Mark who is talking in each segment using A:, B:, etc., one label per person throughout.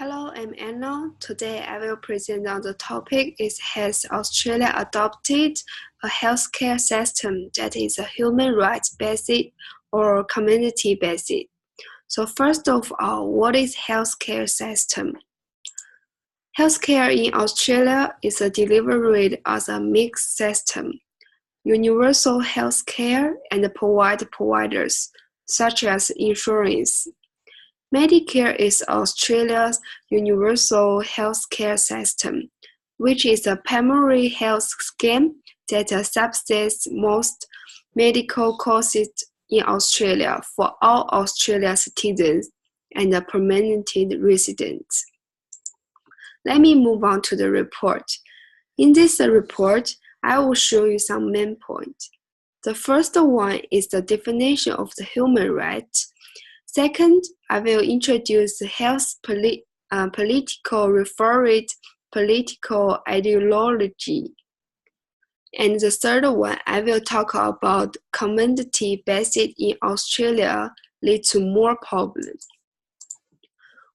A: Hello, I'm Anna. Today I will present on the topic has Australia adopted a healthcare system that is a human rights based or community based? So first of all, what is healthcare system? Healthcare in Australia is delivered as a mixed system. Universal healthcare and providers such as insurance. Medicare is Australia's universal healthcare system, which is a primary health scheme that subsidises most medical costs in Australia for all Australian citizens and permanent residents. Let me move on to the report. In this report, I will show you some main points. The first one is the definition of the human rights. Second, I will introduce health political referred political ideology. And the third one, I will talk about community based in Australia lead to more problems.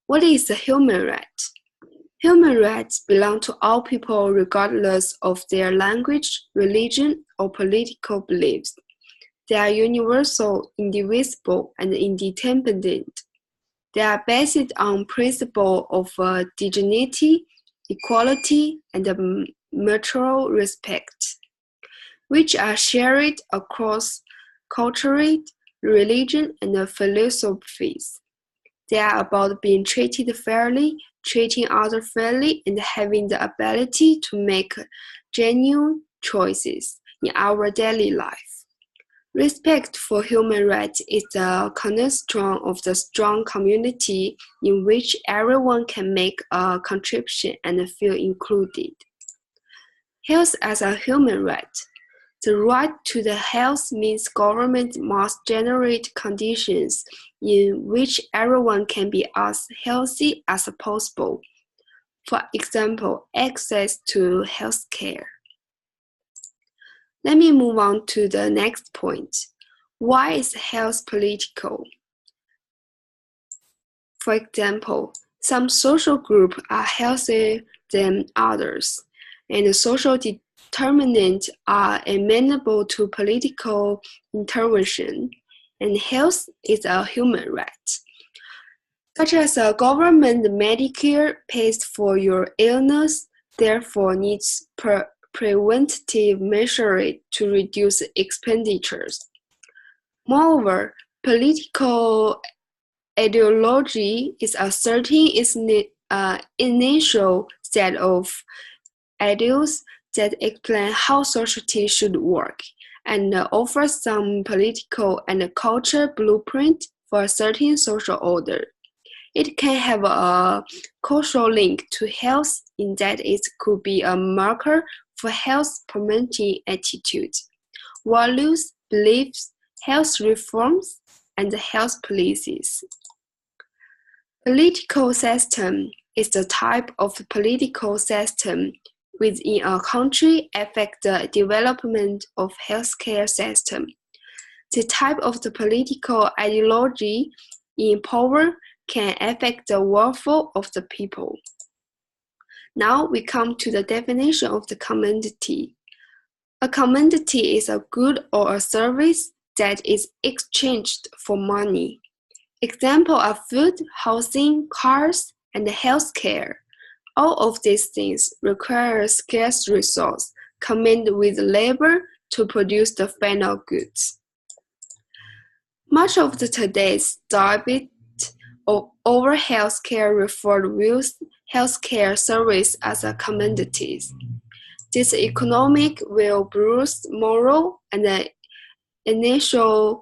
A: What is the human right? Human rights belong to all people regardless of their language, religion, or political beliefs. They are universal, indivisible, and independent. They are based on principles of dignity, equality, and mutual respect, which are shared across culture, religion, and philosophies. They are about being treated fairly, treating others fairly, and having the ability to make genuine choices in our daily life. Respect for human rights is the cornerstone of the strong community in which everyone can make a contribution and feel included. Health as a human right. The right to the health means government must generate conditions in which everyone can be as healthy as possible. For example, access to health care. Let me move on to the next point. Why is health political? For example, some social groups are healthier than others, and social determinants are amenable to political intervention, and health is a human right. Such as a government Medicare pays for your illness, therefore needs preventative measures to reduce expenditures. Moreover, political ideology is asserting its initial set of ideals that explain how society should work and offer some political and cultural blueprint for a certain social order. It can have a causal link to health in that it could be a marker for health-promoting attitudes, values, beliefs, health reforms, and health policies. Political system is the type of political system within a country affect the development of healthcare system. The type of the political ideology in power can affect the welfare of the people. Now we come to the definition of the commodity. A commodity is a good or a service that is exchanged for money. Example are food, housing, cars, and healthcare. All of these things require scarce resource combined with labor to produce the final goods. Much of today's debate over healthcare reform views healthcare service as a commodity. This economic will bruise moral and initial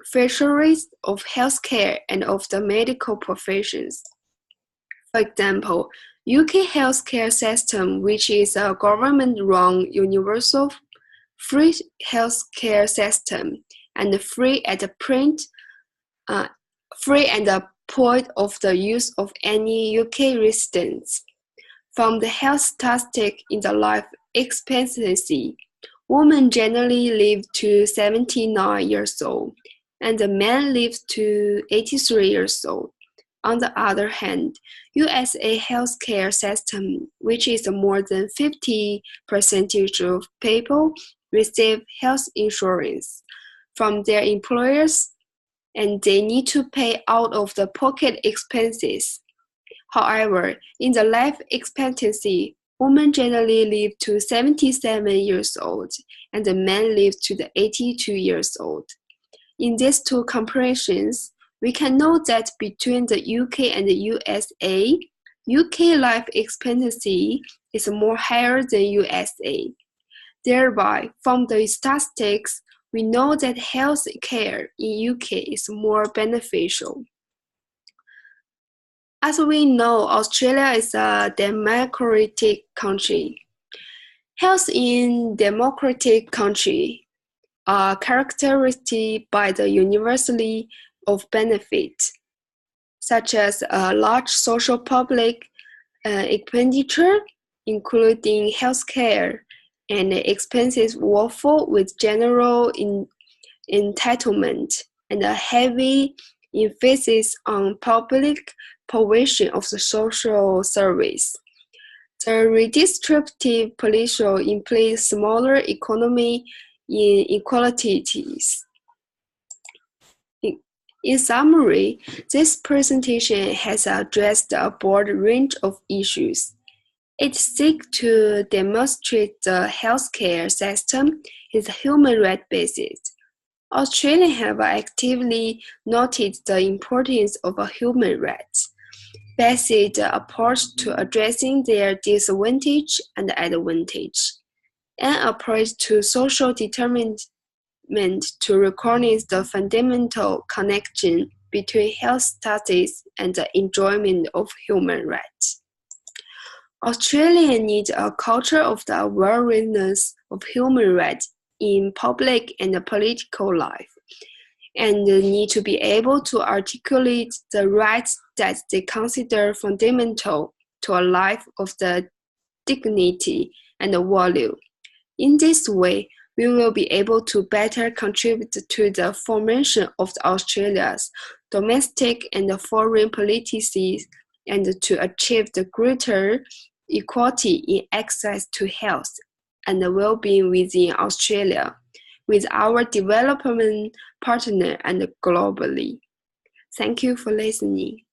A: features of healthcare and of the medical professions. For example, UK healthcare system, which is a government-run universal free healthcare system and free at the point of the use of any UK residents. From the health statistic in the life expectancy, women generally live to 79 years old, and the men live to 83 years old. On the other hand, USA healthcare system, which is more than 50% of people receive health insurance from their employers, and they need to pay out of the pocket expenses. However, in the life expectancy, women generally live to 77 years old, and the men live to the 82 years old. In these two comparisons, we can note that between the UK and the USA, UK life expectancy is more higher than USA. Thereby, from the statistics, we know that health care in UK is more beneficial. As we know, Australia is a democratic country. Health in democratic country are characterized by the universality of benefit, such as a large social public expenditure, including healthcare, and expensive workforce with general entitlement, and a heavy emphasis on public provision of the social service. The redistributive policy implies smaller economic inequalities. In summary, this presentation has addressed a broad range of issues. It seeks to demonstrate the healthcare system is human rights based. Australians have actively noted the importance of a human rights based approach to addressing their disadvantage and advantage, an approach to social determinant to recognize the fundamental connection between health status and the enjoyment of human rights. Australia needs a culture of the awareness of human rights in public and political life, and need to be able to articulate the rights that they consider fundamental to a life of the dignity and value. In this way, we will be able to better contribute to the formation of Australia's domestic and foreign policies and to achieve the greater equality in access to health and well-being within Australia, with our development partner and globally. Thank you for listening.